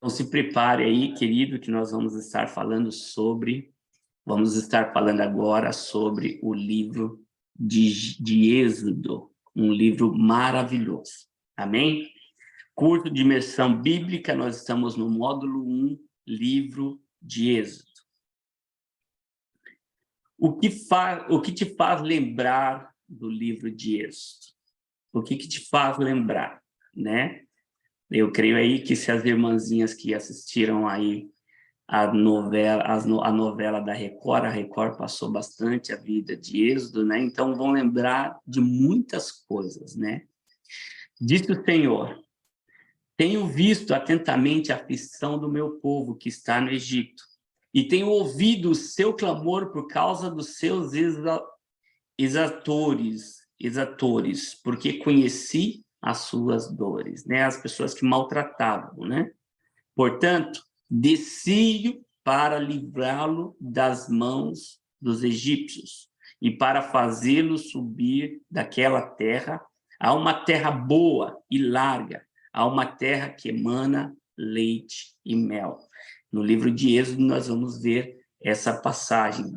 Então, se prepare aí, querido, que nós vamos estar falando agora sobre o livro de Êxodo, um livro maravilhoso. Amém? Curso de imersão bíblica, nós estamos no módulo 1, livro de Êxodo. O que te faz lembrar do livro de Êxodo? O que te faz lembrar, né? Eu creio aí que se as irmãzinhas que assistiram aí a novela da Record, a Record passou bastante a vida de Êxodo, né? Então vão lembrar de muitas coisas, né? Disse o Senhor: tenho visto atentamente a aflição do meu povo que está no Egito, e tenho ouvido o seu clamor por causa dos seus exatores, porque conheci as suas dores, né? As pessoas que maltratavam, né? Portanto, desci para livrá-lo das mãos dos egípcios e para fazê-lo subir daquela terra a uma terra boa e larga, a uma terra que emana leite e mel. No livro de Êxodo nós vamos ver essa passagem,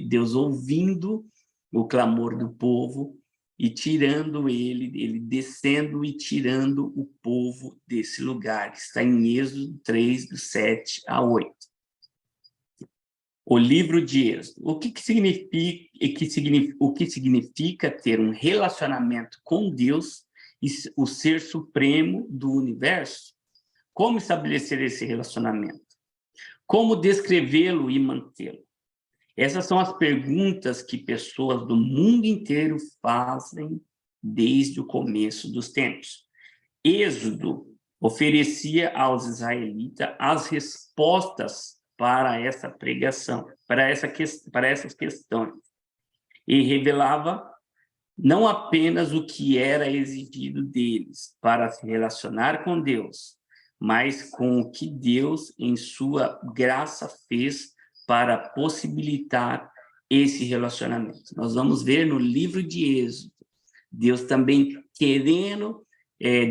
Deus ouvindo o clamor do povo e tirando ele descendo e tirando o povo desse lugar, que está em Êxodo 3, do 7 a 8. O livro de Êxodo. O que significa ter um relacionamento com Deus e o ser supremo do universo? Como estabelecer esse relacionamento? Como descrevê-lo e mantê-lo? Essas são as perguntas que pessoas do mundo inteiro fazem desde o começo dos tempos. Êxodo oferecia aos israelitas as respostas para essa pregação, para essas questões, e revelava não apenas o que era exigido deles para se relacionar com Deus, mas com o que Deus, em sua graça, fez para possibilitar esse relacionamento. Nós vamos ver no livro de Êxodo, Deus também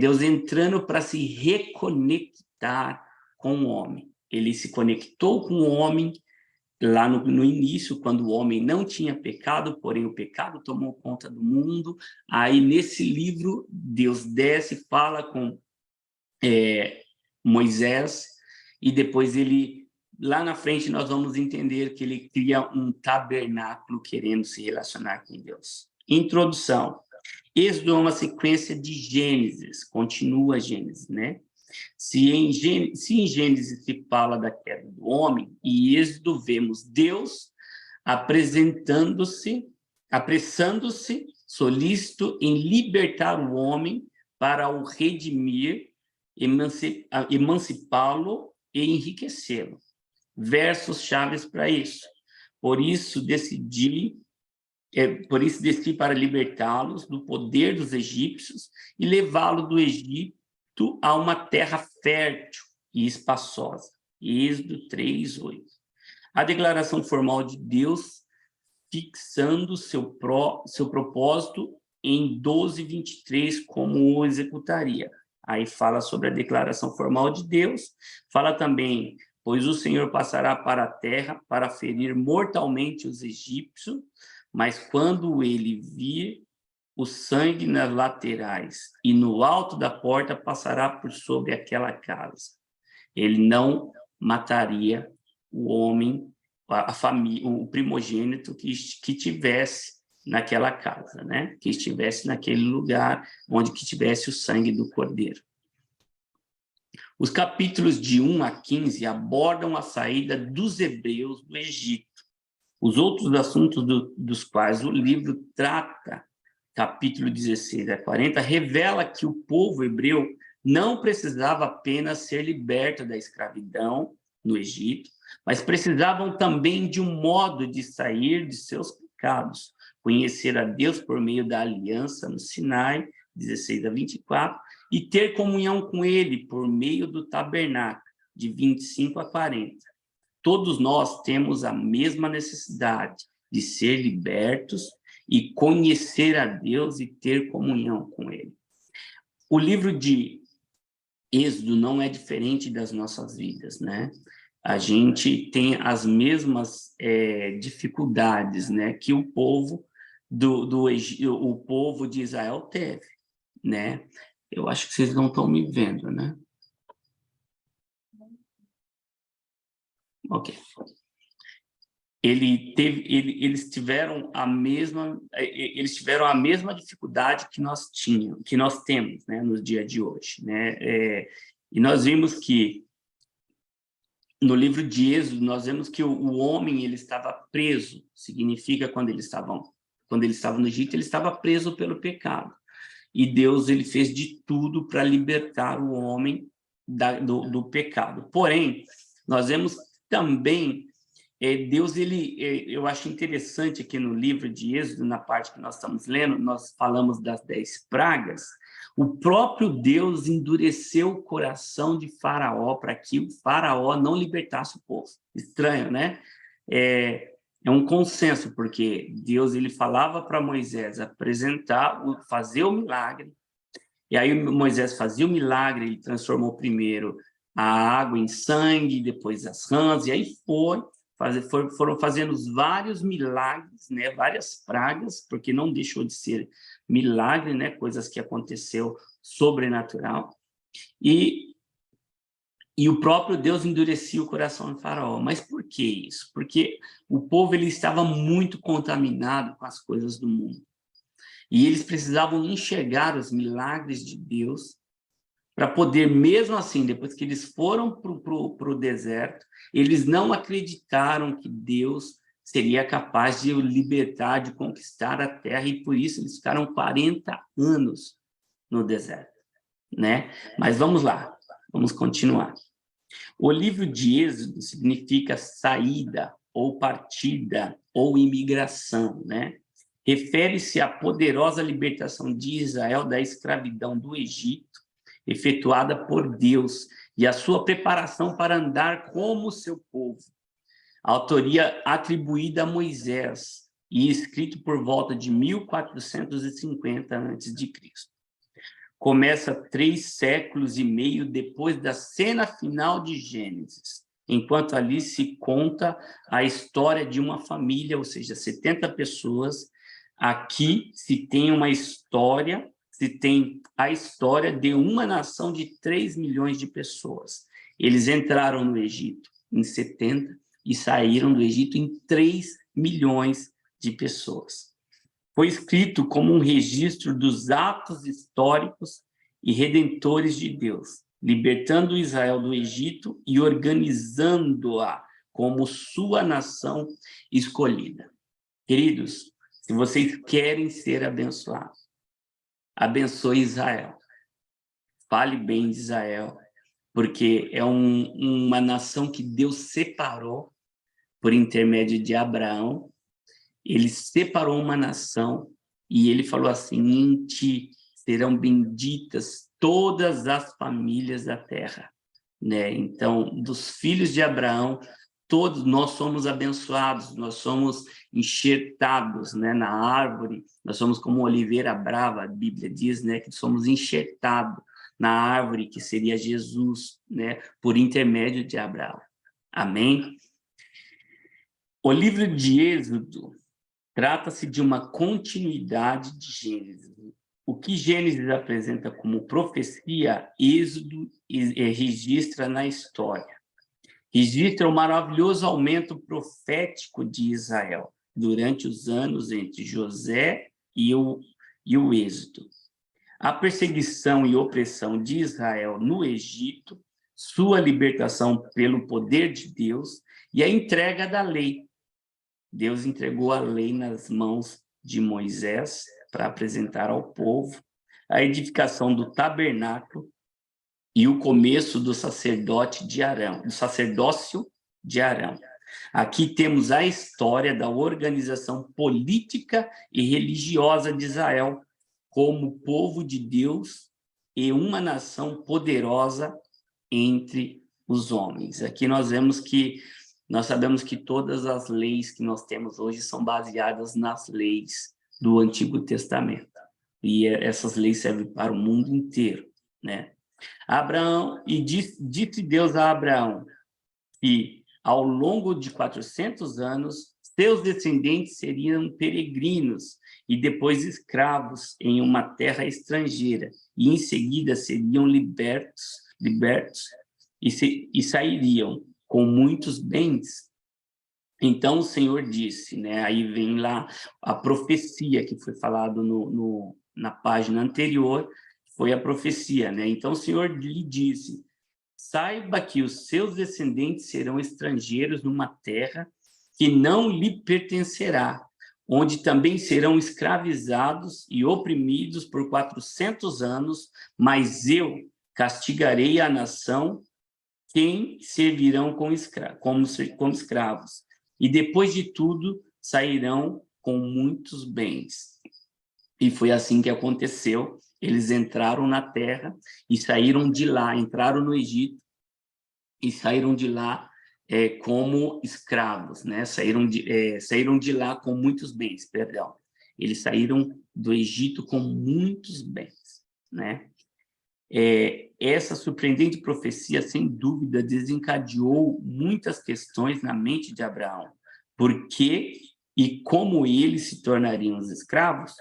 Deus entrando para se reconectar com o homem. Ele se conectou com o homem lá no início, quando o homem não tinha pecado, porém o pecado tomou conta do mundo. Aí, nesse livro, Deus desce e fala com Moisés, e depois lá na frente nós vamos entender que ele cria um tabernáculo querendo se relacionar com Deus. Introdução. Êxodo é uma sequência de Gênesis, continua Gênesis, né? Se em Gênesis se fala da queda do homem, em Êxodo vemos Deus apressando-se, solícito em libertar o homem para o redimir, emancipá-lo e enriquecê-lo. Versos chaves para isso. Por isso desci para libertá-los do poder dos egípcios e levá-lo do Egito a uma terra fértil e espaçosa. Êxodo 3, 8. A declaração formal de Deus fixando seu propósito em 12, 23, como o executaria. Aí fala sobre a declaração formal de Deus, fala também, pois o Senhor passará para a terra para ferir mortalmente os egípcios, mas quando ele vir o sangue nas laterais e no alto da porta passará por sobre aquela casa. Ele não mataria o homem, a família, o primogênito que tivesse naquela casa, né? Que estivesse naquele lugar onde que tivesse o sangue do cordeiro. Os capítulos de 1 a 15 abordam a saída dos hebreus do Egito. Os outros assuntos dos quais o livro trata, capítulo 16 a 40, revela que o povo hebreu não precisava apenas ser liberto da escravidão no Egito, mas precisavam também de um modo de sair de seus pecados, conhecer a Deus por meio da aliança no Sinai, 16 a 24, e ter comunhão com ele por meio do tabernáculo, de 25 a 40. Todos nós temos a mesma necessidade de ser libertos e conhecer a Deus e ter comunhão com ele. O livro de Êxodo não é diferente das nossas vidas, né? A gente tem as mesmas dificuldades, né, que o povo o povo de Israel teve, né? Eu acho que vocês não estão me vendo, né? Ok. Eles tiveram a mesma dificuldade que nós temos, né, no dia de hoje, né? E nós vimos que no livro de Êxodo nós vemos que o homem ele estava preso, significa quando eles estavam no Egito ele estava preso pelo pecado. E Deus ele fez de tudo para libertar o homem do pecado. Porém, nós vemos também Deus, eu acho interessante aqui no livro de Êxodo, na parte que nós estamos lendo, nós falamos das 10 pragas, o próprio Deus endureceu o coração de Faraó para que o Faraó não libertasse o povo. Estranho, né? É um consenso, porque Deus ele falava para Moisés fazer o milagre, e aí Moisés fazia o milagre, ele transformou primeiro a água em sangue, depois as rãs, e aí foram fazendo vários milagres, né, várias pragas, porque não deixou de ser milagre, né, coisas que aconteceu sobrenatural. E o próprio Deus endurecia o coração de Faraó. Mas por que isso? Porque o povo ele estava muito contaminado com as coisas do mundo. E eles precisavam enxergar os milagres de Deus para poder, mesmo assim, depois que eles foram para o deserto, eles não acreditaram que Deus seria capaz de libertar, de conquistar a terra, e por isso eles ficaram 40 anos no deserto, né? Mas vamos lá, vamos continuar. O livro de Êxodo significa saída, ou partida, ou imigração, né? Refere-se à poderosa libertação de Israel da escravidão do Egito, efetuada por Deus, e a sua preparação para andar como seu povo. A autoria atribuída a Moisés e escrito por volta de 1450 a.C. Começa 3 séculos e meio depois da cena final de Gênesis, enquanto ali se conta a história de uma família, ou seja, 70 pessoas. Aqui se tem uma história, se tem a história de uma nação de 3 milhões de pessoas. Eles entraram no Egito em 70 e saíram do Egito em 3 milhões de pessoas. Foi escrito como um registro dos atos históricos e redentores de Deus, libertando Israel do Egito e organizando-a como sua nação escolhida. Queridos, se vocês querem ser abençoados, abençoe Israel. Fale bem de Israel, porque é uma nação que Deus separou por intermédio de Abraão. Ele separou uma nação e ele falou assim: em ti serão benditas todas as famílias da terra, né? Então, dos filhos de Abraão, todos nós somos abençoados, nós somos enxertados, né, na árvore, nós somos como oliveira brava, a Bíblia diz, né, que somos enxertados na árvore, que seria Jesus, né, por intermédio de Abraão. Amém? O livro de Êxodo trata-se de uma continuidade de Gênesis. O que Gênesis apresenta como profecia, Êxodo registra na história. Registra o maravilhoso aumento profético de Israel durante os anos entre José e o Êxodo. A perseguição e opressão de Israel no Egito, sua libertação pelo poder de Deus e a entrega da lei. Deus entregou a lei nas mãos de Moisés para apresentar ao povo, a edificação do tabernáculo e o começo do sacerdócio de Arão. Aqui temos a história da organização política e religiosa de Israel como povo de Deus e uma nação poderosa entre os homens. Aqui nós sabemos que todas as leis que nós temos hoje são baseadas nas leis do Antigo Testamento. E essas leis servem para o mundo inteiro, né? Disse Deus a Abraão que, ao longo de 400 anos, seus descendentes seriam peregrinos e depois escravos em uma terra estrangeira, e em seguida seriam libertos e sairiam com muitos bens. Então o Senhor disse, né? Aí vem lá a profecia que foi falado na página anterior, foi a profecia, né? Então o Senhor lhe disse: saiba que os seus descendentes serão estrangeiros numa terra que não lhe pertencerá, onde também serão escravizados e oprimidos por 400 anos, mas eu castigarei a nação quem servirão como escravos. E depois de tudo, sairão com muitos bens. E foi assim que aconteceu. Eles entraram na terra e saíram de lá, entraram no Egito e saíram de lá como escravos, né? Saíram de lá com muitos bens, perdão. Eles saíram do Egito com muitos bens, né? Essa surpreendente profecia, sem dúvida, desencadeou muitas questões na mente de Abraão. Por que e como eles se tornariam os escravos?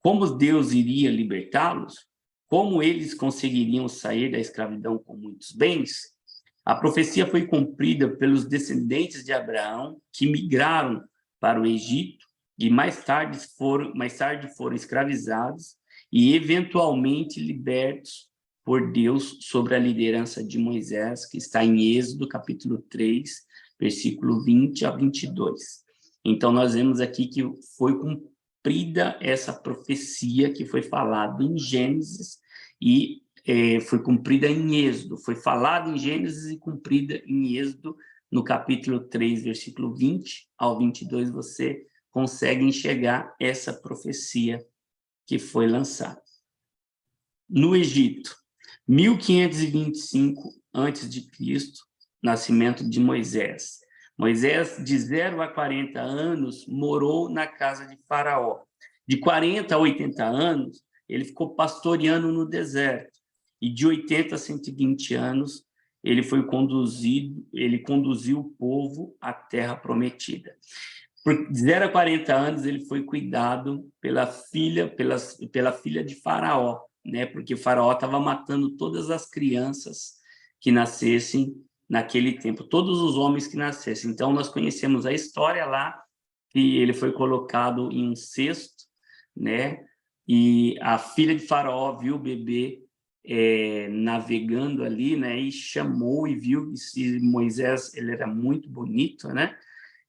Como Deus iria libertá-los? Como eles conseguiriam sair da escravidão com muitos bens? A profecia foi cumprida pelos descendentes de Abraão, que migraram para o Egito e mais tarde foram escravizados e eventualmente libertos por Deus sob a liderança de Moisés, que está em Êxodo, capítulo 3, versículo 20 a 22. Então, nós vemos aqui que foi cumprida essa profecia que foi falada em Gênesis e foi cumprida em Êxodo. Foi falada em Gênesis e cumprida em Êxodo, no capítulo 3, versículo 20 ao 22, você consegue enxergar essa profecia que foi lançada. No Egito, 1525 a.C., nascimento de Moisés. Moisés, de 0 a 40 anos, morou na casa de Faraó. De 40 a 80 anos, ele ficou pastoreando no deserto. E de 80 a 120 anos, ele conduziu o povo à terra prometida. Por 0 a 40 anos, ele foi cuidado pela filha de Faraó, né? Porque Faraó estava matando todas as crianças que nascessem naquele tempo, todos os homens que nascessem. Então, nós conhecemos a história lá, que ele foi colocado em um cesto, né? E a filha de Faraó viu o bebê navegando ali, né? E chamou e viu que Moisés, ele era muito bonito, né?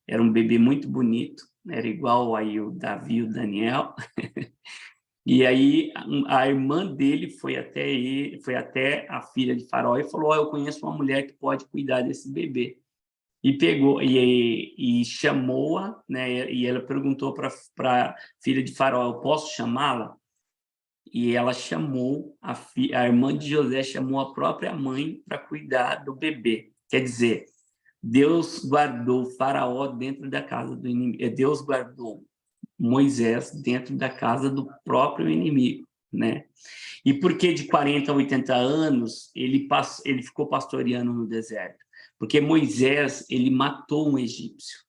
Era um bebê muito bonito, era igual aí o Davi e o Daniel. E aí a irmã dele foi até a filha de Faraó e falou: eu conheço uma mulher que pode cuidar desse bebê. E pegou e chamou-a, né? E ela perguntou para a filha de Faraó: eu posso chamá-la? E ela chamou a irmã de José, chamou a própria mãe para cuidar do bebê. Quer dizer, Deus guardou Faraó dentro da casa do inimigo. Deus guardou Moisés dentro da casa do próprio inimigo, né? E por que de 40 a 80 anos ele ficou pastoreando no deserto? Porque Moisés, ele matou um egípcio.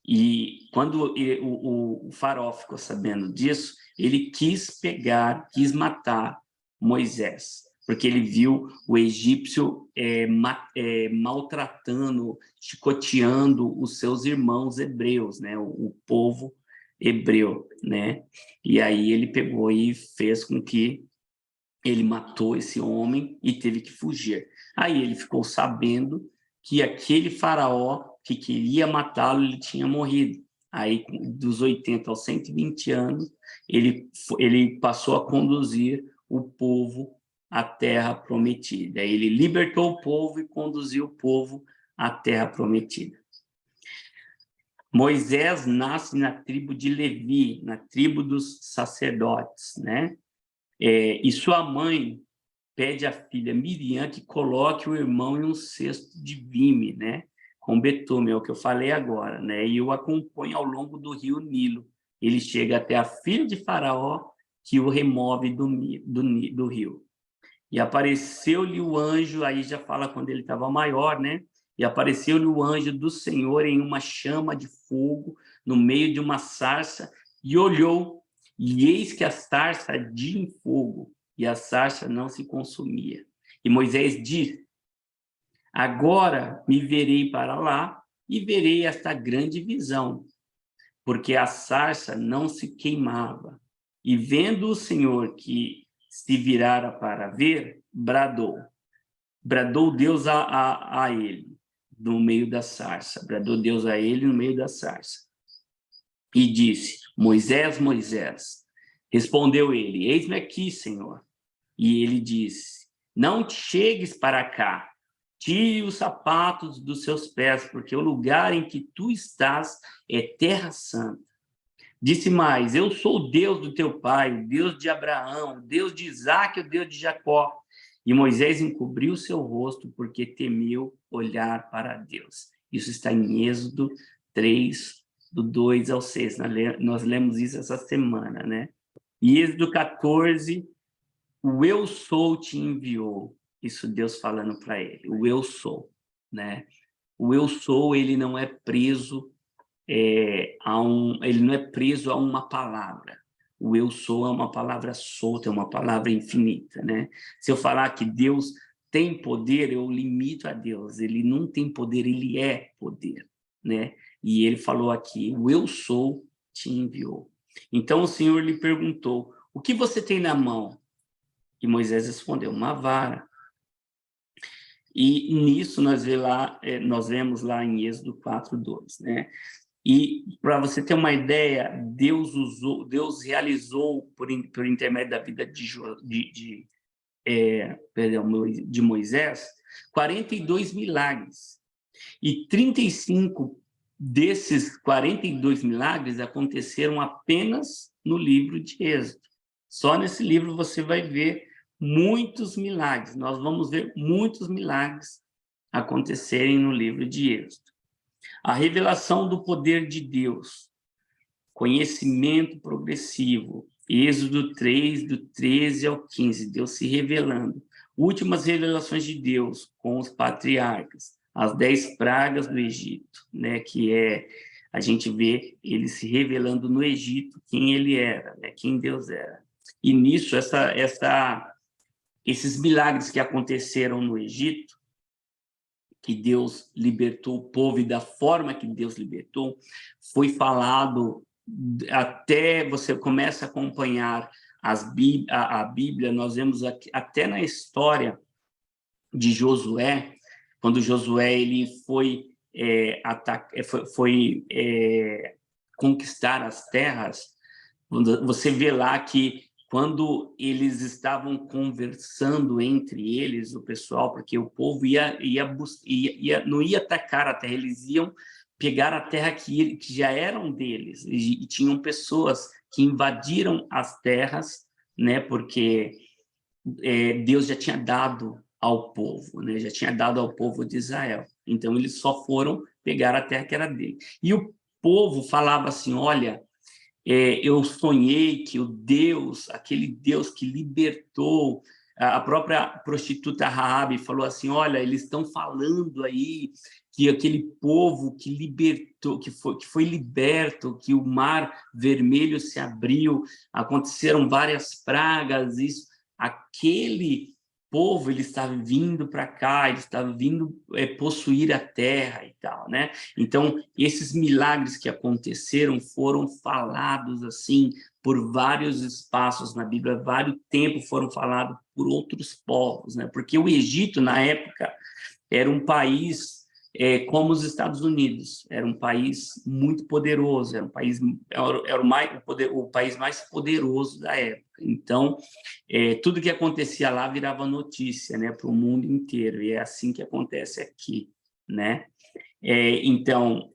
E quando o faraó ficou sabendo disso, ele quis matar Moisés, porque ele viu o egípcio maltratando, chicoteando os seus irmãos hebreus, né? O povo hebreu, né? E aí ele pegou e fez com que ele matou esse homem e teve que fugir. Aí ele ficou sabendo que aquele faraó que queria matá-lo, ele tinha morrido. Aí, dos 80 aos 120 anos, ele passou a conduzir o povo à terra prometida. Aí ele libertou o povo e conduziu o povo à terra prometida. Moisés nasce na tribo de Levi, na tribo dos sacerdotes, né? E sua mãe pede à filha Miriam que coloque o irmão em um cesto de vime, né? Com betume, é o que eu falei agora, né? E o acompanha ao longo do rio Nilo. Ele chega até a filha de Faraó, que o remove do rio. E apareceu-lhe o anjo, aí já fala quando ele estava maior, né? E apareceu-lhe o anjo do Senhor em uma chama de fogo, no meio de uma sarça, e olhou, e eis que a sarça ardia em fogo, e a sarça não se consumia. E Moisés disse: agora me verei para lá, e verei esta grande visão, porque a sarça não se queimava. E vendo o Senhor que se virara para ver, bradou. Bradou Deus a ele, no meio da sarça. Bradou Deus a ele no meio da sarça. E disse: Moisés, Moisés. Respondeu ele: eis-me aqui, Senhor. E ele disse: não te chegues para cá. Tire os sapatos dos seus pés, porque o lugar em que tu estás é terra santa. Disse mais: eu sou o Deus do teu pai, o Deus de Abraão, o Deus de Isaque, o Deus de Jacó. E Moisés encobriu seu rosto, porque temeu olhar para Deus. Isso está em Êxodo 3, do 2 ao 6. Nós lemos isso essa semana, né? E Êxodo 14, o eu sou te enviou. Isso Deus falando para ele, o eu sou, né? O eu sou, ele não é preso ele não é preso a uma palavra. O eu sou é uma palavra solta, é uma palavra infinita, né? Se eu falar que Deus tem poder, eu limito a Deus. Ele não tem poder, ele é poder, né? E ele falou aqui: o eu sou te enviou. Então o Senhor lhe perguntou: o que você tem na mão? E Moisés respondeu: uma vara. E nisso nós vemos lá em Êxodo 4:2, né? E, para você ter uma ideia, Deus realizou, por intermédio da vida de Moisés, 42 milagres. E 35 desses 42 milagres aconteceram apenas no livro de Êxodo. Só nesse livro você vai ver muitos milagres. Nós vamos ver muitos milagres acontecerem no livro de Êxodo. A revelação do poder de Deus, conhecimento progressivo, Êxodo 3, do 13 ao 15, Deus se revelando. Últimas revelações de Deus com os patriarcas, as 10 pragas do Egito, né, a gente vê ele se revelando no Egito quem ele era, né, quem Deus era. E nisso, esses milagres que aconteceram no Egito, que Deus libertou o povo e da forma que Deus libertou, foi falado até você começa a acompanhar a Bíblia, nós vemos aqui, até na história de Josué, quando Josué ele foi conquistar as terras, você vê lá que quando eles estavam conversando entre eles, o pessoal, porque o povo não ia atacar a terra, eles iam pegar a terra que já eram deles, e tinham pessoas que invadiram as terras, né, porque Deus já tinha dado ao povo, né, já tinha dado ao povo de Israel. Então, eles só foram pegar a terra que era dele. E o povo falava assim: olha, eu sonhei que aquele Deus que libertou, a própria prostituta Raabe falou assim: olha, eles estão falando aí que aquele povo que libertou, que foi liberto, que o mar vermelho se abriu, aconteceram várias pragas, isso, aquele povo ele estava vindo para cá, ele estava vindo possuir a terra e tal, né? Então, esses milagres que aconteceram foram falados assim por vários espaços na Bíblia, vários tempos foram falados por outros povos, né? Porque o Egito, na época, era um país como os Estados Unidos, era um país muito poderoso, era o país mais poderoso da época. Então, tudo que acontecia lá virava notícia, né, para o mundo inteiro, e é assim que acontece aqui, né? Então,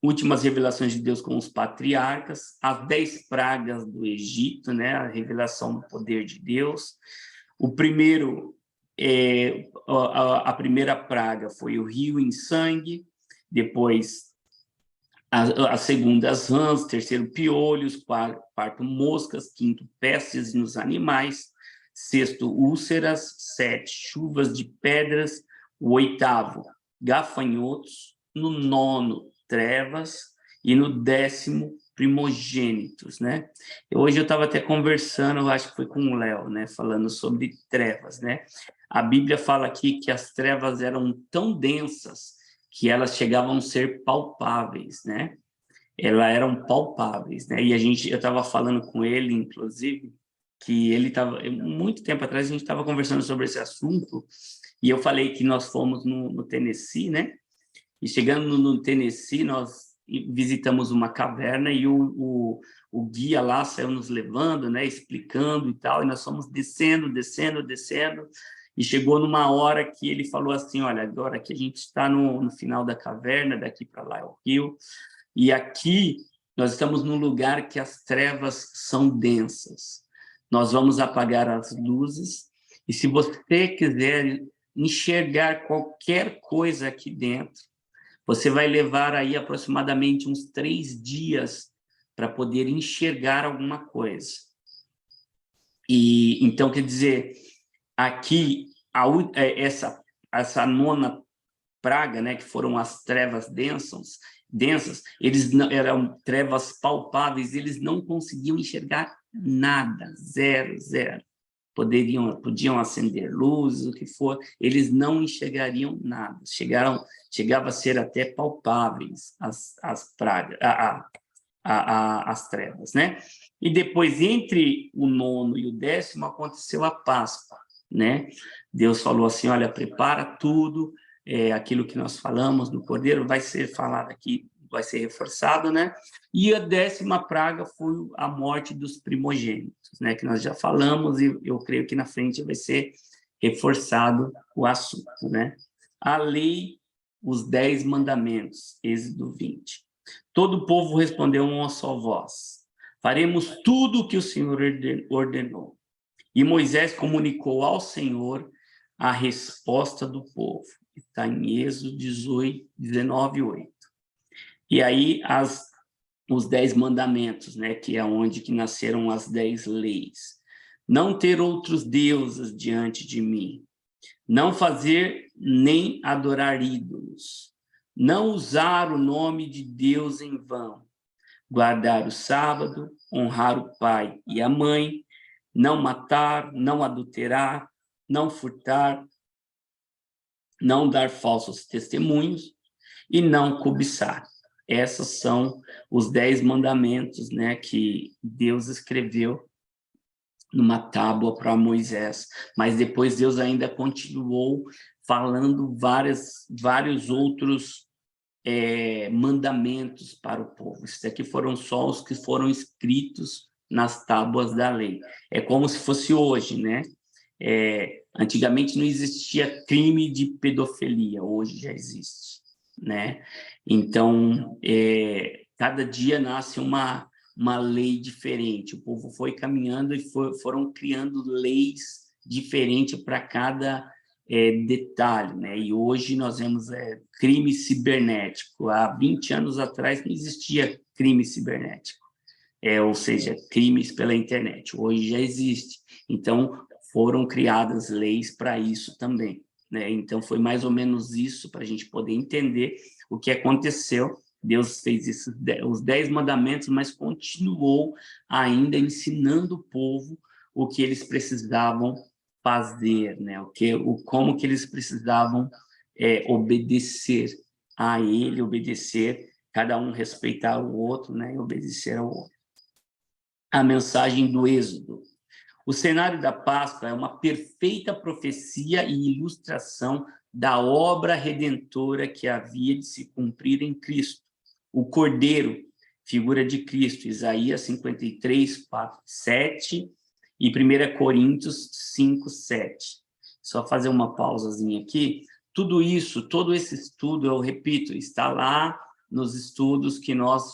últimas revelações de Deus com os patriarcas, as 10 pragas do Egito, né, a revelação do poder de Deus. O primeiro, a primeira praga foi o rio em sangue, depois a segunda, as rãs, terceiro, piolhos, quarto, moscas, quinto, pestes nos animais, sexto, úlceras. 7, chuvas de pedras. O oitavo, gafanhotos. No 9º, trevas. E no 10º, primogênitos, né? Hoje eu estava até conversando, eu acho que foi com o Léo, né? Falando sobre trevas, né? A Bíblia fala aqui que as trevas eram tão densas que elas chegavam a ser palpáveis, né? Elas eram palpáveis, né? E eu estava falando com ele, inclusive, que ele estava, muito tempo atrás, a gente estava conversando sobre esse assunto, e eu falei que nós fomos no Tennessee, né? E chegando no Tennessee, nós visitamos uma caverna e o guia lá saiu nos levando, né? Explicando e tal, e nós fomos descendo, descendo, descendo, e chegou numa hora que ele falou assim, olha, agora que a gente está no final da caverna, daqui para lá é o rio, e aqui nós estamos num lugar que as trevas são densas. Nós vamos apagar as luzes, e se você quiser enxergar qualquer coisa aqui dentro, você vai levar aí aproximadamente uns 3 dias para poder enxergar alguma coisa. E então, quer dizer, aqui, essa 9ª praga, né, que foram as trevas densas, eles não, eram trevas palpáveis, eles não conseguiam enxergar nada, zero, zero. Podiam acender luzes, o que for, eles não enxergariam nada. Chegava a ser até palpáveis as pragas, as trevas, né? E depois, entre o 9º e o 10º, aconteceu a Páscoa, né? Deus falou assim, olha, prepara tudo, aquilo que nós falamos no Cordeiro vai ser falado aqui, vai ser reforçado, né? E a 10ª praga foi a morte dos primogênitos, né? Que nós já falamos e eu creio que na frente vai ser reforçado o assunto, né? A lei, os 10 mandamentos, Êxodo 20. Todo o povo respondeu uma só voz: faremos tudo o que o Senhor ordenou. E Moisés comunicou ao Senhor a resposta do povo. Está em Êxodo 19, 8. E aí os 10 mandamentos, né, que é onde que nasceram as 10 leis. Não ter outros deuses diante de mim. Não fazer nem adorar ídolos. Não usar o nome de Deus em vão. Guardar o sábado, honrar o pai e a mãe, não matar, não adulterar, não furtar, não dar falsos testemunhos e não cobiçar. Esses são os 10 mandamentos, né, que Deus escreveu numa tábua para Moisés. Mas depois Deus ainda continuou falando vários outros mandamentos para o povo. Esses aqui foram só os que foram escritos nas tábuas da lei. É como se fosse hoje, né? Antigamente não existia crime de pedofilia, hoje já existe, né? Então, cada dia nasce uma lei diferente. O povo foi caminhando e foram criando leis diferentes para cada detalhe, né? E hoje nós vemos crime cibernético. Há 20 anos atrás não existia crime cibernético, ou seja, crimes pela internet. Hoje já existe. Então, foram criadas leis para isso também, né? Então, foi mais ou menos isso para a gente poder entender o que aconteceu. Deus fez isso, os 10 mandamentos, mas continuou ainda ensinando o povo o que eles precisavam fazer, né? Como que eles precisavam obedecer a ele, obedecer, cada um respeitar o outro, né? E obedecer ao outro. A mensagem do Êxodo. O cenário da Páscoa é uma perfeita profecia e ilustração da obra redentora que havia de se cumprir em Cristo. O Cordeiro, figura de Cristo, Isaías 53, 4, 7 e 1 Coríntios 5, 7. Só fazer uma pausazinha aqui. Tudo isso, todo esse estudo, eu repito, está lá nos estudos que nós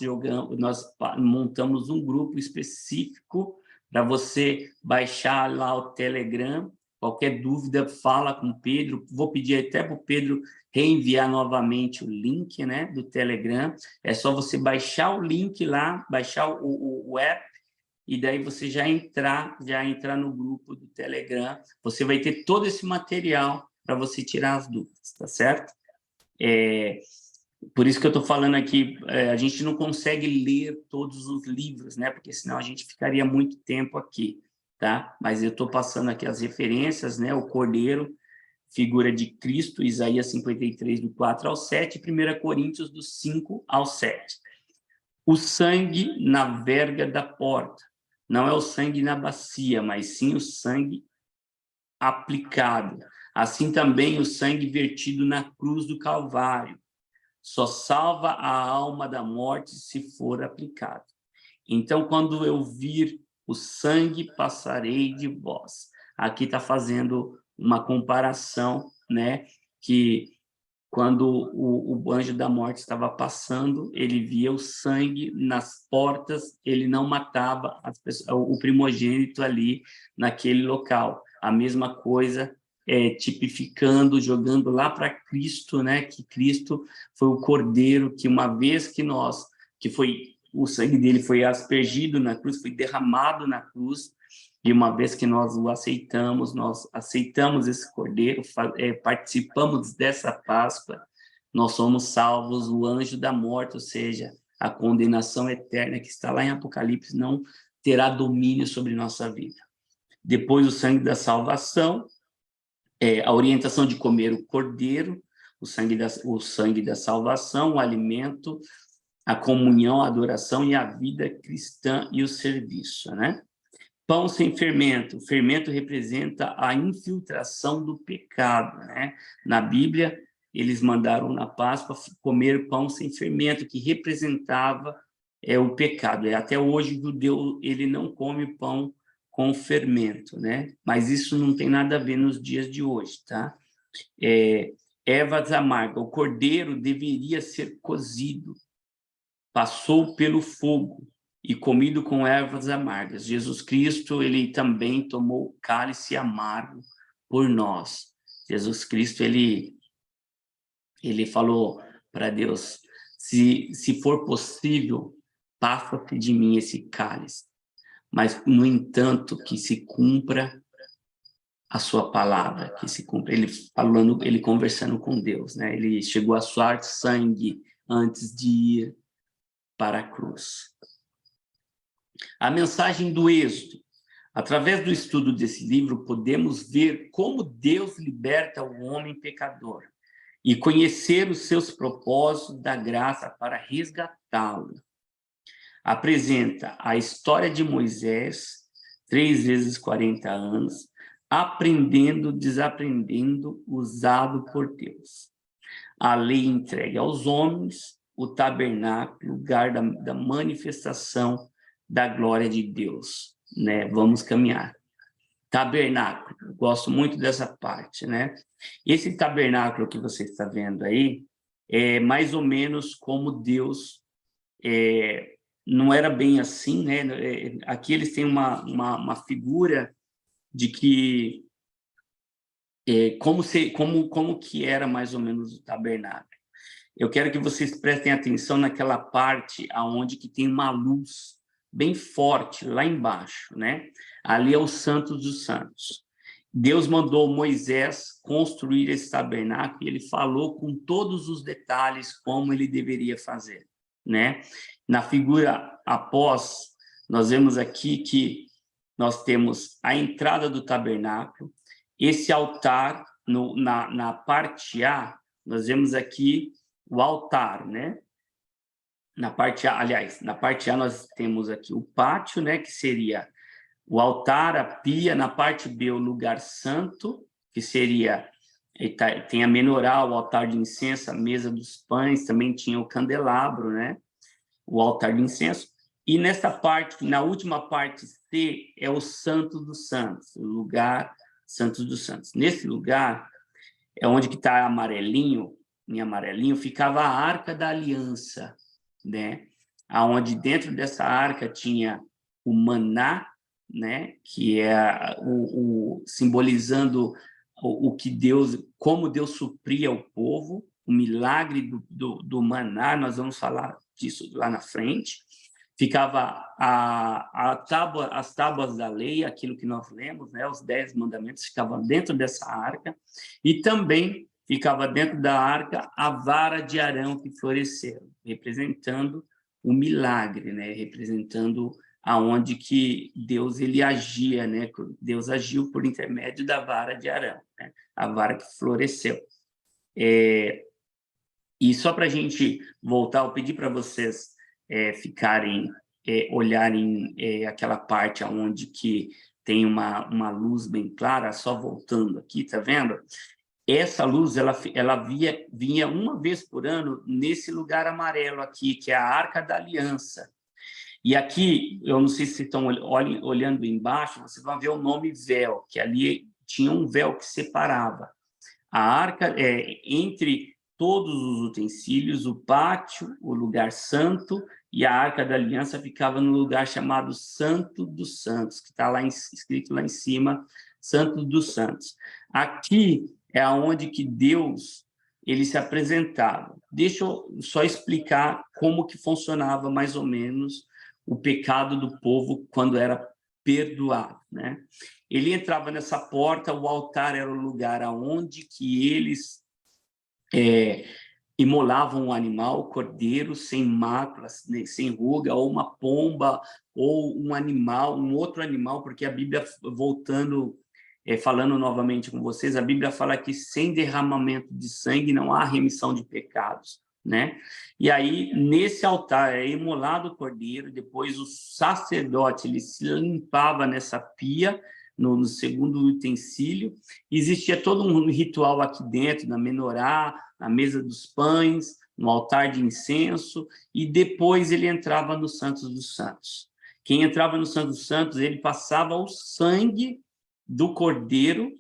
montamos um grupo específico para você baixar lá o Telegram. Qualquer dúvida, fala com o Pedro. Vou pedir até para o Pedro reenviar novamente o link, né, do Telegram. É só você baixar o link lá, baixar o app e daí você já entrar no grupo do Telegram, você vai ter todo esse material para você tirar as dúvidas, tá certo? Por isso que eu estou falando aqui, a gente não consegue ler todos os livros, né? Porque senão a gente ficaria muito tempo aqui, tá? Mas eu estou passando aqui as referências, né? O Cordeiro, figura de Cristo, Isaías 53, do 4 ao 7, e 1 Coríntios, do 5 ao 7. O sangue na verga da porta. Não é o sangue na bacia, mas sim o sangue aplicado. Assim também o sangue vertido na cruz do Calvário. Só salva a alma da morte se for aplicado. Então, quando eu vir o sangue, passarei de vós. Aqui está fazendo uma comparação, né? Que quando o anjo da morte estava passando, ele via o sangue nas portas, ele não matava as pessoas, o primogênito ali naquele local. A mesma coisa, tipificando, jogando lá para Cristo, né? Que Cristo foi o Cordeiro que, uma vez que o sangue dele foi aspergido na cruz, foi derramado na cruz, e uma vez que nós nós aceitamos esse Cordeiro, participamos dessa Páscoa, nós somos salvos. O anjo da morte, ou seja, a condenação eterna que está lá em Apocalipse, não terá domínio sobre nossa vida. Depois, o sangue da salvação, a orientação de comer o Cordeiro, o sangue da salvação, o alimento, a comunhão, a adoração e a vida cristã e o serviço, né? Pão sem fermento. O fermento representa a infiltração do pecado, né? Na Bíblia, eles mandaram na Páscoa comer pão sem fermento, que representava o pecado. Até hoje, o judeu ele não come pão com fermento, né? Mas isso não tem nada a ver nos dias de hoje, tá? Ervas amargas. O cordeiro deveria ser cozido, passou pelo fogo e comido com ervas amargas. Jesus Cristo, ele também tomou o cálice amargo por nós. Jesus Cristo, ele falou para Deus: se for possível, passa de mim esse cálice, mas, no entanto, que se cumpra a sua palavra, que se cumpra. Ele conversando com Deus, né? Ele chegou a suar sangue antes de ir para a cruz. A mensagem do Êxodo. Através do estudo desse livro, podemos ver como Deus liberta o homem pecador e conhecer os seus propósitos da graça para resgatá-lo. Apresenta a história de Moisés, 3 vezes 40 anos, aprendendo, desaprendendo, usado por Deus. A lei entregue aos homens, o tabernáculo, lugar da manifestação da glória de Deus, né? Vamos caminhar. Tabernáculo, gosto muito dessa parte, né? Esse tabernáculo que você está vendo aí é mais ou menos como Deus, não era bem assim, né? Aqui eles têm uma figura de que como que era mais ou menos o tabernáculo. Eu quero que vocês prestem atenção naquela parte aonde que tem uma luz bem forte lá embaixo, né? Ali é o Santo dos Santos. Deus mandou Moisés construir esse tabernáculo e ele falou com todos os detalhes como ele deveria fazer, né? Na figura após, nós vemos aqui que nós temos a entrada do tabernáculo, esse altar, na parte A, nós vemos aqui o altar, né? Na parte A, aliás, na parte A nós temos aqui o pátio, né? Que seria o altar, a pia. Na parte B, o lugar santo, que seria... Tem a menorá, o altar de incenso, a mesa dos pães, também tinha o candelabro, né? O altar de incenso. E nessa parte, na última parte C, é o Santo dos Santos, o lugar Santo dos Santos. Nesse lugar, é onde que está amarelinho, em amarelinho, ficava a Arca da Aliança, né? Aonde dentro dessa arca tinha o maná, né? Que é simbolizando o que Deus, como Deus supria o povo, o milagre do maná. Nós vamos falar disso lá na frente. ficava as tábuas da lei, aquilo que nós lemos, né, os 10 mandamentos ficavam dentro dessa arca, e também ficava dentro da arca a vara de Arão que floresceu, representando o milagre, né, representando aonde que Deus ele agia, né, Deus agiu por intermédio da vara de Arão, né, a vara que floresceu. E só para a gente voltar, eu pedi para vocês ficarem, olharem aquela parte onde que tem uma luz bem clara, só voltando aqui, tá vendo? Essa luz, ela vinha uma vez por ano nesse lugar amarelo aqui, que é a Arca da Aliança. E aqui, eu não sei se estão olhando embaixo, vocês vão ver o nome véu, que ali tinha um véu que separava. A arca, entre todos os utensílios, o pátio, o lugar santo, e a Arca da Aliança ficava no lugar chamado Santo dos Santos, que está lá escrito lá em cima, Santo dos Santos. Aqui é onde que Deus ele se apresentava. Deixa eu só explicar como que funcionava mais ou menos o pecado do povo quando era perdoado, né? Ele entrava nessa porta, o altar era o lugar aonde que eles imolavam um animal, cordeiro, sem máculas, sem ruga, ou uma pomba, ou um animal, um outro animal, porque a Bíblia, voltando, falando novamente com vocês, a Bíblia fala que sem derramamento de sangue não há remissão de pecados, né? E aí, nesse altar, é imolado o cordeiro, depois o sacerdote, ele se limpava nessa pia, no segundo utensílio, existia todo um ritual aqui dentro, na menorá, na mesa dos pães, no altar de incenso, e depois ele entrava no Santos dos Santos. Quem entrava no Santos dos Santos, ele passava o sangue do cordeiro,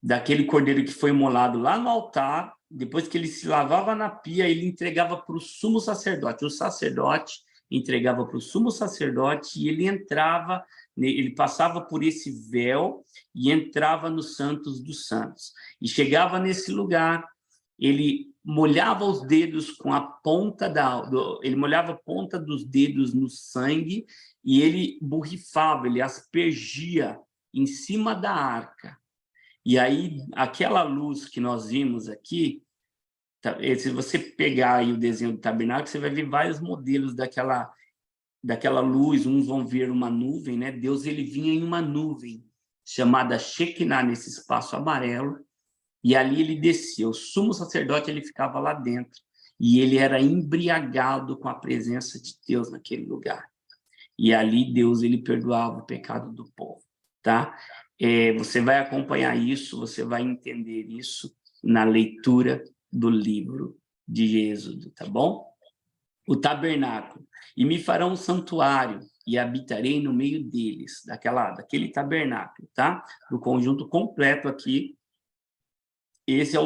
daquele cordeiro que foi imolado lá no altar, depois que ele se lavava na pia, ele entregava para o sumo sacerdote. O sacerdote entregava para o sumo sacerdote e ele entrava, ele passava por esse véu e entrava no Santos dos Santos. E chegava nesse lugar, ele molhava os dedos com a ponta ele molhava a ponta dos dedos no sangue e ele borrifava, ele aspergia em cima da arca. E aí, aquela luz que nós vimos aqui, se você pegar aí o desenho do tabernáculo, você vai ver vários modelos daquela luz, uns vão ver uma nuvem, né? Deus ele vinha em uma nuvem chamada Shekinah, nesse espaço amarelo, e ali ele descia. O sumo sacerdote ele ficava lá dentro, e ele era embriagado com a presença de Deus naquele lugar. E ali Deus ele perdoava o pecado do povo, tá? Você vai acompanhar isso, você vai entender isso na leitura do livro de Êxodo, tá bom? O tabernáculo. E me farão um santuário e habitarei no meio deles, daquele tabernáculo, tá? Do conjunto completo aqui. Esse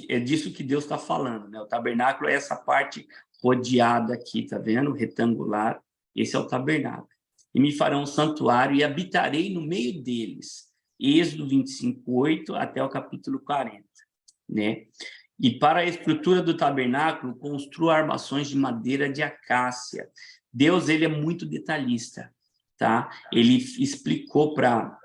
é disso que Deus está falando, né? O tabernáculo é essa parte rodeada aqui, tá vendo? Retangular. Esse é o tabernáculo. E me farão um santuário e habitarei no meio deles. Êxodo 25:8 até o capítulo 40, né? E para a estrutura do tabernáculo, construa armações de madeira de acácia. Deus, ele é muito detalhista, tá? Ele explicou para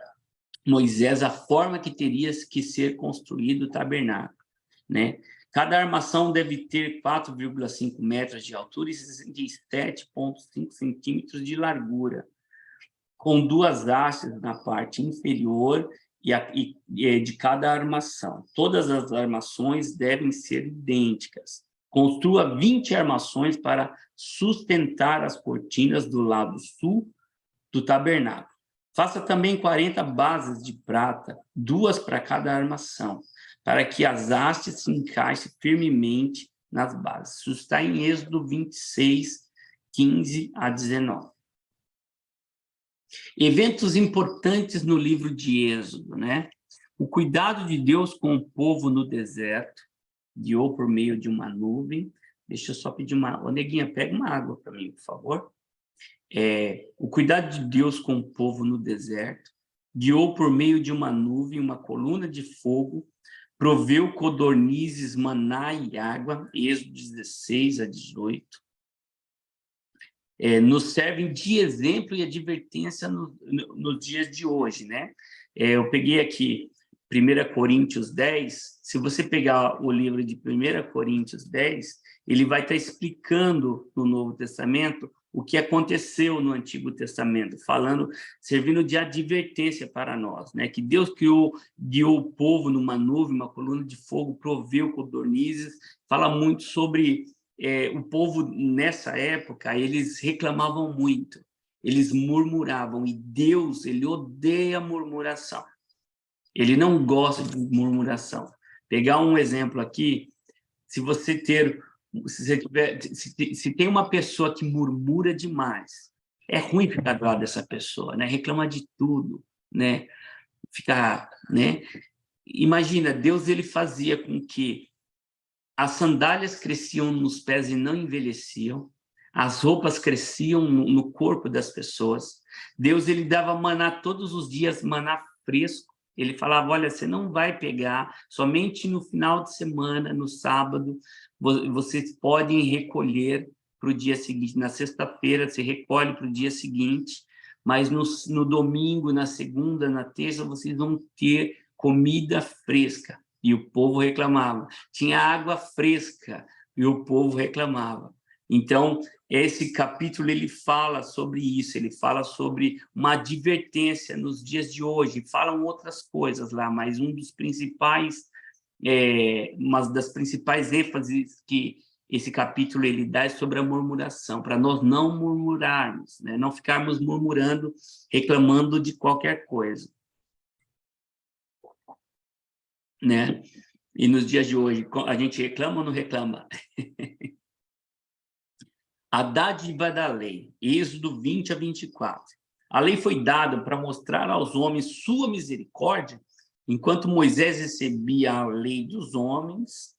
Moisés a forma que teria que ser construído o tabernáculo, né? Cada armação deve ter 4,5 metros de altura e 7,5 centímetros de largura, com 2 hastes na parte inferior de cada armação. Todas as armações devem ser idênticas. Construa 20 armações para sustentar as cortinas do lado sul do tabernáculo. Faça também 40 bases de prata, 2 para cada armação, para que as hastes se encaixem firmemente nas bases. Isso está em Êxodo 26, 15 a 19. Eventos importantes no livro de Êxodo, né? O cuidado de Deus com o povo no deserto, guiou por meio de uma nuvem. Deixa eu só pedir uma... Ô, Neguinha, pega uma água para mim, por favor. O cuidado de Deus com o povo no deserto, guiou por meio de uma nuvem, uma coluna de fogo, proveu codornizes, maná e água, Êxodo 16 a 18. nos servem de exemplo e advertência nos dias de hoje, né? Eu peguei aqui 1 Coríntios 10, se você pegar o livro de 1 Coríntios 10, ele vai estar explicando no Novo Testamento o que aconteceu no Antigo Testamento, servindo de advertência para nós, né? Que Deus guiou o povo numa nuvem, uma coluna de fogo, proveu codornizes, fala muito sobre o povo nessa época, eles reclamavam muito, eles murmuravam, e Deus, ele odeia murmuração. Ele não gosta de murmuração. Pegar um exemplo aqui, se tem uma pessoa que murmura demais, é ruim ficar do lado dessa pessoa, né? Reclama de tudo, né? Né? Imagina, Deus, ele fazia com que as sandálias cresciam nos pés e não envelheciam, as roupas cresciam no corpo das pessoas. Deus, ele dava maná todos os dias, maná fresco. Ele falava, olha, você não vai pegar, somente no final de semana, no sábado, vocês podem recolher para o dia seguinte. Na sexta-feira, você recolhe para o dia seguinte, mas no domingo, na segunda, na terça, vocês vão ter comida fresca. E o povo reclamava. Tinha água fresca, e o povo reclamava. Então, esse capítulo, ele fala sobre isso, ele fala sobre uma advertência nos dias de hoje, falam outras coisas lá, mas uma das principais ênfases que esse capítulo ele dá é sobre a murmuração, para nós não murmurarmos, né? Não ficarmos murmurando, reclamando de qualquer coisa, né? E nos dias de hoje, a gente reclama ou não reclama? A dádiva da lei, Êxodo 20 a 24. A lei foi dada para mostrar aos homens sua misericórdia, enquanto Moisés recebia a lei dos homens,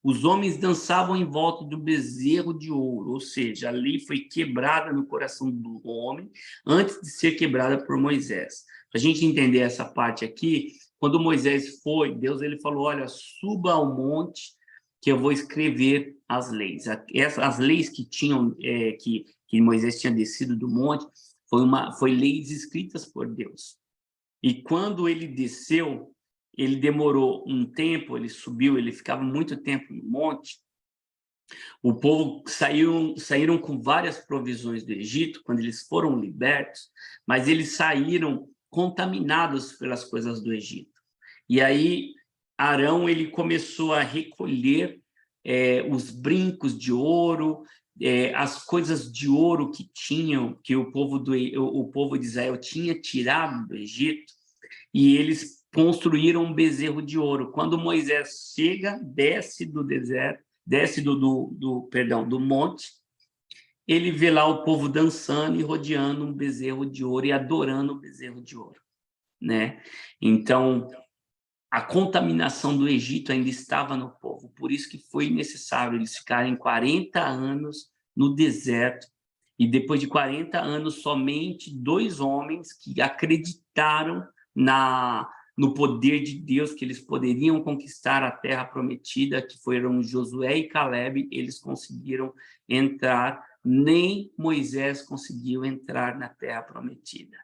os homens dançavam em volta do bezerro de ouro, ou seja, a lei foi quebrada no coração do homem antes de ser quebrada por Moisés. Para a gente entender essa parte aqui, quando Moisés foi, Deus ele falou, olha, suba ao monte que eu vou escrever as leis. As leis que tinham, que Moisés tinha descido do monte, foi leis escritas por Deus. E quando ele desceu, ele demorou um tempo, ele subiu, ele ficava muito tempo no monte. O povo saíram com várias provisões do Egito, quando eles foram libertos, mas eles saíram contaminados pelas coisas do Egito. E aí, Arão ele começou a recolher os brincos de ouro, as coisas de ouro que o povo de Israel tinha tirado do Egito, e eles construíram um bezerro de ouro. Quando Moisés desce do deserto, desce do monte, ele vê lá o povo dançando e rodeando um bezerro de ouro e adorando o bezerro de ouro, né? Então, a contaminação do Egito ainda estava no povo, por isso que foi necessário eles ficarem 40 anos no deserto, e depois de 40 anos, somente 2 homens que acreditaram no poder de Deus, que eles poderiam conquistar a terra prometida, que foram Josué e Caleb, eles conseguiram entrar, nem Moisés conseguiu entrar na terra prometida.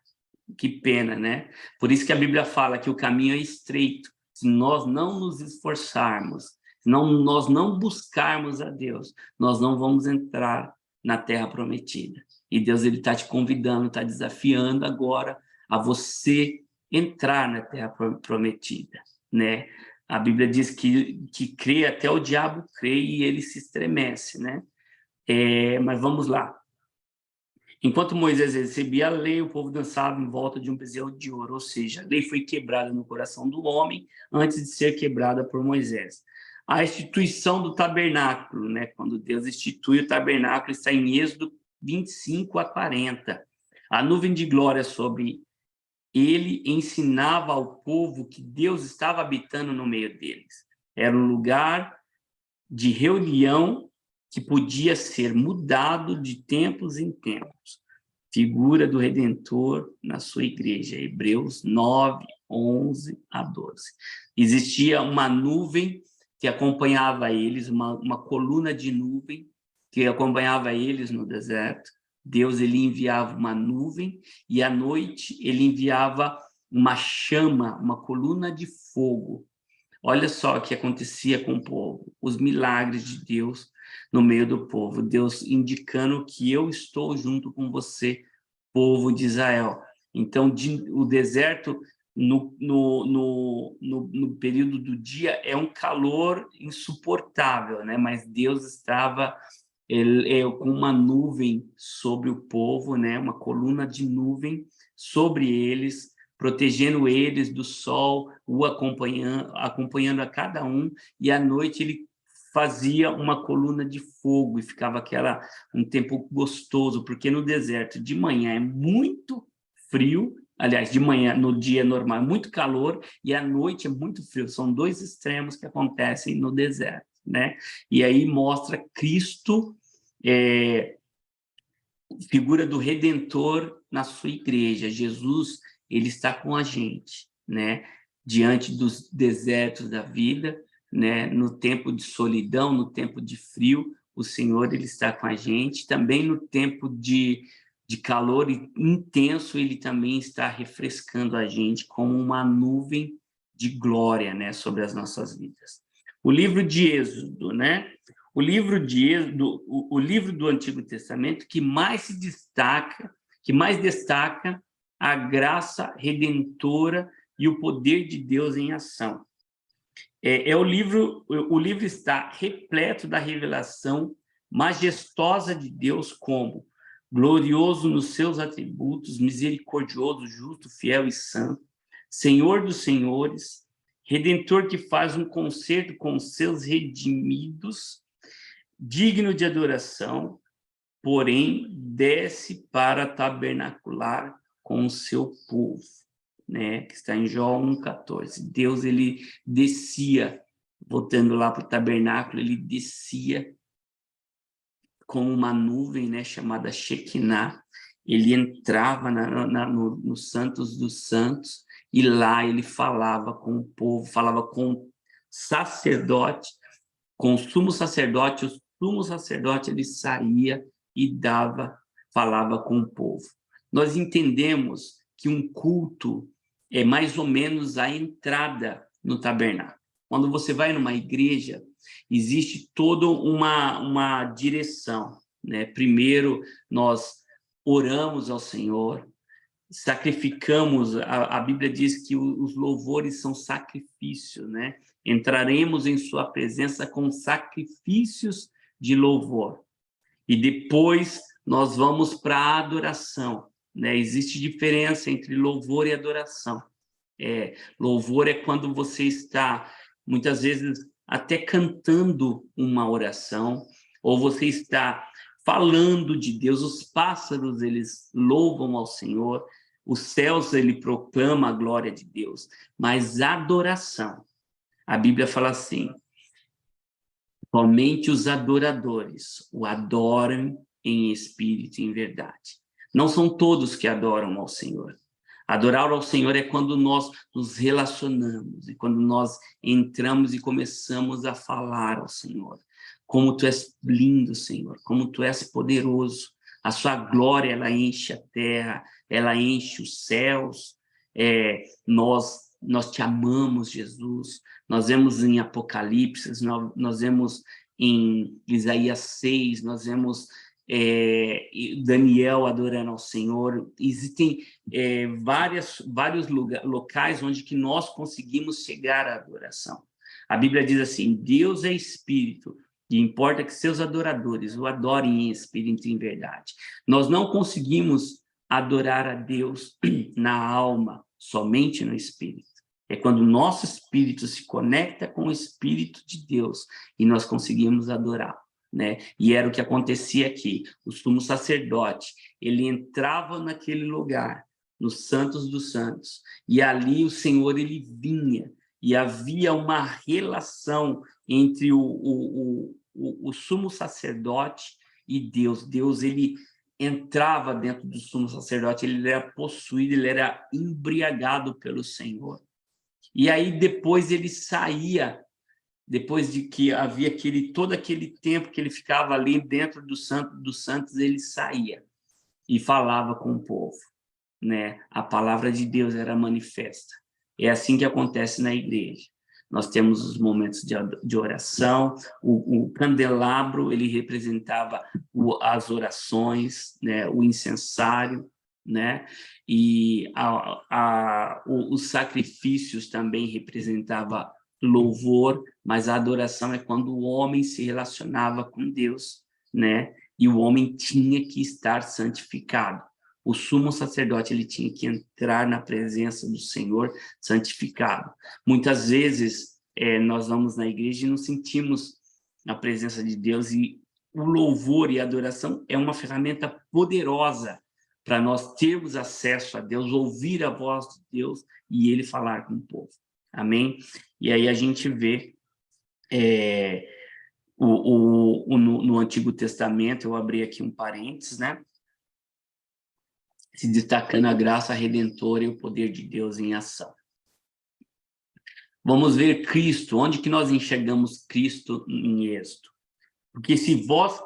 Que pena, né? Por isso que a Bíblia fala que o caminho é estreito. Se nós não nos esforçarmos, se nós não buscarmos a Deus, nós não vamos entrar na terra prometida. E Deus ele está te convidando, está desafiando agora a você entrar na terra prometida, né? A Bíblia diz que crê, até o diabo crê e ele se estremece, né? Mas vamos lá. Enquanto Moisés recebia a lei, o povo dançava em volta de um bezerro de ouro, ou seja, a lei foi quebrada no coração do homem antes de ser quebrada por Moisés. A instituição do tabernáculo, né? Quando Deus institui o tabernáculo, está em Êxodo 25 a 40. A nuvem de glória sobre ele ensinava ao povo que Deus estava habitando no meio deles. Era um lugar de reunião que podia ser mudado de tempos em tempos. Figura do Redentor na sua igreja, Hebreus 9, 11 a 12. Existia uma nuvem que acompanhava eles, uma coluna de nuvem que acompanhava eles no deserto. Deus, ele enviava uma nuvem, e à noite ele enviava uma chama, uma coluna de fogo. Olha só o que acontecia com o povo, os milagres de Deus no meio do povo. Deus indicando que eu estou junto com você, povo de Israel. Então, o deserto, no período do dia, é um calor insuportável, né? Mas Deus estava com uma nuvem sobre o povo, né? Uma coluna de nuvem sobre eles, protegendo eles do sol, acompanhando a cada um, e à noite ele fazia uma coluna de fogo, e ficava um tempo gostoso, porque no deserto de manhã é muito frio, aliás, de manhã, no dia normal, é muito calor, e à noite é muito frio. São dois extremos que acontecem no deserto, né? E aí mostra Cristo, figura do Redentor na sua igreja. Jesus, ele está com a gente, né? Diante dos desertos da vida, né? No tempo de solidão, no tempo de frio, o Senhor, ele está com a gente. Também no tempo de calor intenso, ele também está refrescando a gente como uma nuvem de glória, né? Sobre as nossas vidas. O livro de Êxodo, né? O livro de Êxodo, o livro do Antigo Testamento que mais destaca a graça redentora e o poder de Deus em ação. O livro está repleto da revelação majestosa de Deus como glorioso nos seus atributos, misericordioso, justo, fiel e santo, Senhor dos senhores, Redentor que faz um concerto com os seus redimidos, digno de adoração, porém desce para tabernacular com o seu povo, né? Que está em Jó 1,14. Deus, ele descia, voltando lá para o tabernáculo, ele descia como uma nuvem, né? Chamada Shekinah. Ele entrava no Santos dos Santos, e lá ele falava com o povo, falava com o sacerdote, com o sumo sacerdote. O sumo sacerdote, ele saía e falava com o povo. Nós entendemos que um culto é mais ou menos a entrada no tabernáculo. Quando você vai numa igreja, existe toda uma direção, né? Primeiro, nós oramos ao Senhor, sacrificamos, a Bíblia diz que os louvores são sacrifícios, né? Entraremos em sua presença com sacrifícios de louvor. E depois nós vamos para a adoração, né? Existe diferença entre louvor e adoração. Louvor é quando você está, muitas vezes, até cantando uma oração, ou você está falando de Deus. Os pássaros, eles louvam ao Senhor, os céus, ele proclama a glória de Deus. Mas a adoração, a Bíblia fala assim: somente os adoradores o adoram em espírito e em verdade. Não são todos que adoram ao Senhor. Adorar ao Senhor é quando nós nos relacionamos, e quando nós entramos e começamos a falar ao Senhor. Como tu és lindo, Senhor, como tu és poderoso. A sua glória, ela enche a terra, ela enche os céus. Nós te amamos, Jesus. Nós vemos em Apocalipse, nós vemos em Isaías 6, nós vemos Daniel adorando ao Senhor. Existem vários locais onde que nós conseguimos chegar à adoração. A Bíblia diz assim: Deus é espírito, e importa que seus adoradores o adorem em espírito e em verdade. Nós não conseguimos adorar a Deus na alma, somente no espírito. É quando o nosso espírito se conecta com o Espírito de Deus e nós conseguimos adorar, né? E era o que acontecia aqui. O sumo sacerdote, ele entrava naquele lugar, nos Santos dos Santos, e ali o Senhor, ele vinha, e havia uma relação entre o sumo sacerdote e Deus. Deus, ele entrava dentro do sumo sacerdote, ele era possuído, ele era embriagado pelo Senhor. E aí depois ele saía depois de que havia todo aquele tempo que ele ficava ali dentro do Santo dos Santos, ele saía e falava com o povo, né? A palavra de Deus era manifesta. É assim que acontece na igreja. Nós temos os momentos de oração, o candelabro, ele representava as orações, né? O incensário, né? E os sacrifícios também representava louvor, mas a adoração é quando o homem se relacionava com Deus, né? E o homem tinha que estar santificado. O sumo sacerdote, ele tinha que entrar na presença do Senhor santificado. Muitas vezes, nós vamos na igreja e não sentimos a presença de Deus, e o louvor e a adoração é uma ferramenta poderosa para nós termos acesso a Deus, ouvir a voz de Deus e Ele falar com o povo. Amém? E aí a gente vê no Antigo Testamento, eu abri aqui um parênteses, né? Se destacando a graça redentora e o poder de Deus em ação. Vamos ver Cristo, onde que nós enxergamos Cristo em Êxodo? Porque se vós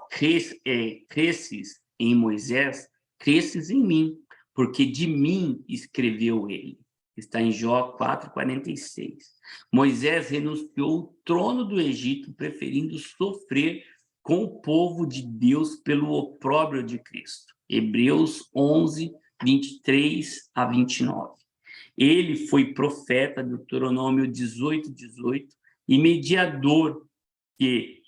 cresces em Moisés, cresces em mim, porque de mim escreveu ele. Está em Jó 4:46. Moisés renunciou ao trono do Egito, preferindo sofrer com o povo de Deus pelo opróbrio de Cristo. Hebreus 11:23-29. Ele foi profeta, Deuteronômio 18:18, e mediador que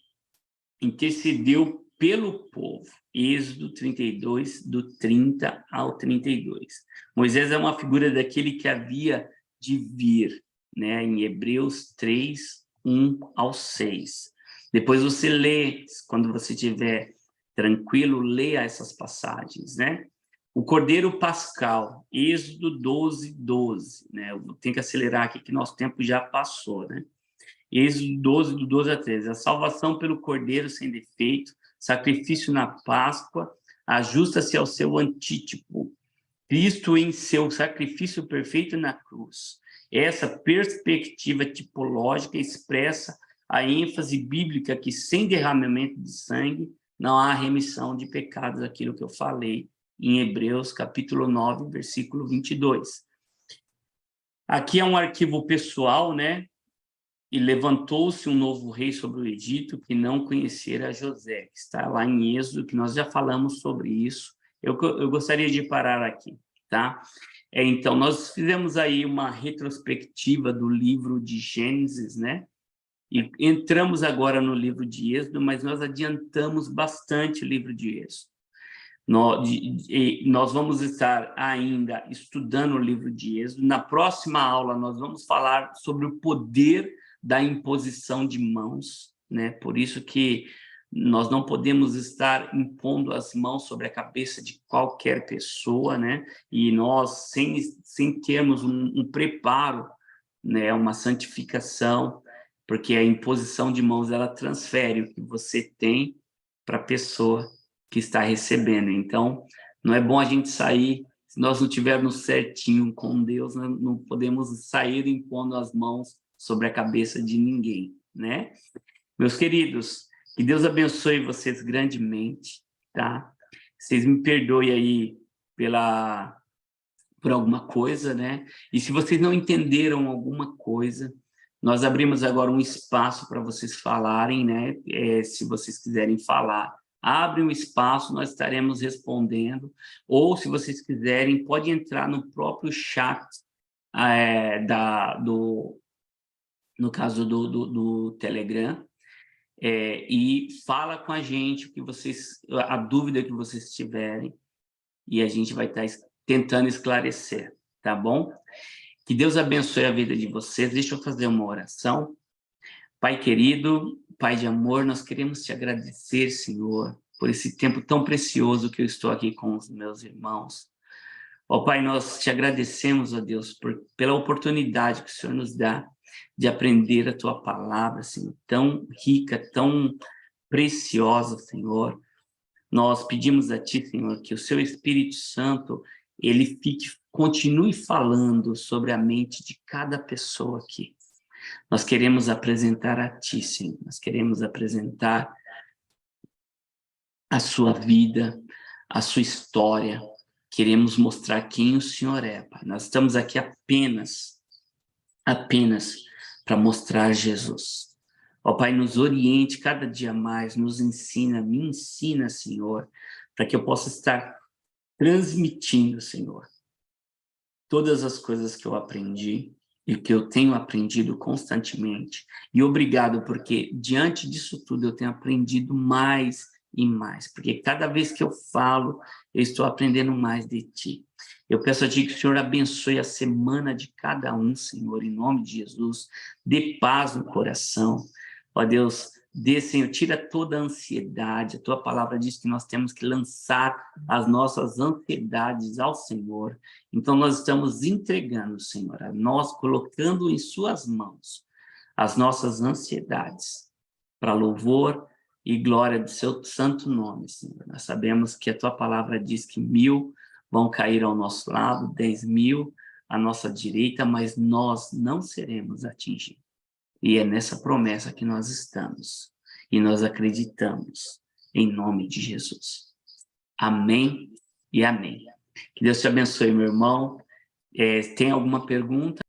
intercedeu pelo povo, Êxodo 32, do 30 ao 32. Moisés é uma figura daquele que havia de vir, né? Em Hebreus 3, 1 ao 6. Depois você lê, quando você estiver tranquilo, leia essas passagens, né? O Cordeiro Pascal, Êxodo 12, 12, né? Eu tenho que acelerar aqui que nosso tempo já passou, né? Êxodo 12, do 12 a 13. A salvação pelo Cordeiro sem defeito, sacrifício na Páscoa, ajusta-se ao seu antítipo. Cristo em seu sacrifício perfeito na cruz. Essa perspectiva tipológica expressa a ênfase bíblica que sem derramamento de sangue não há remissão de pecados, aquilo que eu falei em Hebreus, capítulo 9, versículo 22. Aqui é um arquivo pessoal, né? E levantou-se um novo rei sobre o Egito que não conhecera José. Está lá em Êxodo, que nós já falamos sobre isso. Eu gostaria de parar aqui, tá? Então, nós fizemos aí uma retrospectiva do livro de Gênesis, né? E entramos agora no livro de Êxodo, mas nós adiantamos bastante o livro de Êxodo. Nós vamos estar ainda estudando o livro de Êxodo. Na próxima aula, nós vamos falar sobre o poder da imposição de mãos, né? Por isso que nós não podemos estar impondo as mãos sobre a cabeça de qualquer pessoa, né? E nós, sem termos um preparo, né? Uma santificação, porque a imposição de mãos, ela transfere o que você tem para a pessoa que está recebendo. Então, não é bom a gente sair, se nós não tivermos certinho com Deus, não podemos sair impondo as mãos sobre a cabeça de ninguém, né? Meus queridos, que Deus abençoe vocês grandemente, tá? Vocês me perdoem aí por alguma coisa, né? E se vocês não entenderam alguma coisa, nós abrimos agora um espaço para vocês falarem, né? Se vocês quiserem falar, abre um espaço, nós estaremos respondendo. Ou, se vocês quiserem, pode entrar no próprio chat no caso do Telegram, e fala com a gente a dúvida que vocês tiverem, e a gente vai estar tentando esclarecer, tá bom? Que Deus abençoe a vida de vocês. Deixa eu fazer uma oração. Pai querido, Pai de amor, nós queremos te agradecer, Senhor, por esse tempo tão precioso que eu estou aqui com os meus irmãos. Ó Pai, nós te agradecemos, ó Deus, pela oportunidade que o Senhor nos dá de aprender a tua palavra, assim, tão rica, tão preciosa, Senhor. Nós pedimos a ti, Senhor, que o seu Espírito Santo, ele continue falando sobre a mente de cada pessoa aqui. Nós queremos apresentar a Ti, Senhor. Nós queremos apresentar a sua vida, a sua história. Queremos mostrar quem o Senhor é, Pai. Nós estamos aqui apenas para mostrar Jesus. Ó Pai, nos oriente cada dia mais, nos ensina, me ensina, Senhor, para que eu possa estar transmitindo, Senhor, todas as coisas que eu aprendi e que eu tenho aprendido constantemente. E obrigado, porque diante disso tudo eu tenho aprendido mais e mais, porque cada vez que eu falo, eu estou aprendendo mais de Ti. Eu peço a Ti que o Senhor abençoe a semana de cada um, Senhor, em nome de Jesus. Dê paz no coração. Ó Deus, dê, Senhor, tira toda a ansiedade. A Tua palavra diz que nós temos que lançar as nossas ansiedades ao Senhor. Então, nós estamos entregando, Senhor, a nós, colocando em Suas mãos as nossas ansiedades, para louvor e glória do Seu santo nome, Senhor. Nós sabemos que a Tua palavra diz que 1000 vão cair ao nosso lado, 10.000 à nossa direita, mas nós não seremos atingidos. E é nessa promessa que nós estamos. E nós acreditamos, em nome de Jesus. Amém e amém. Que Deus te abençoe, meu irmão. Tem alguma pergunta?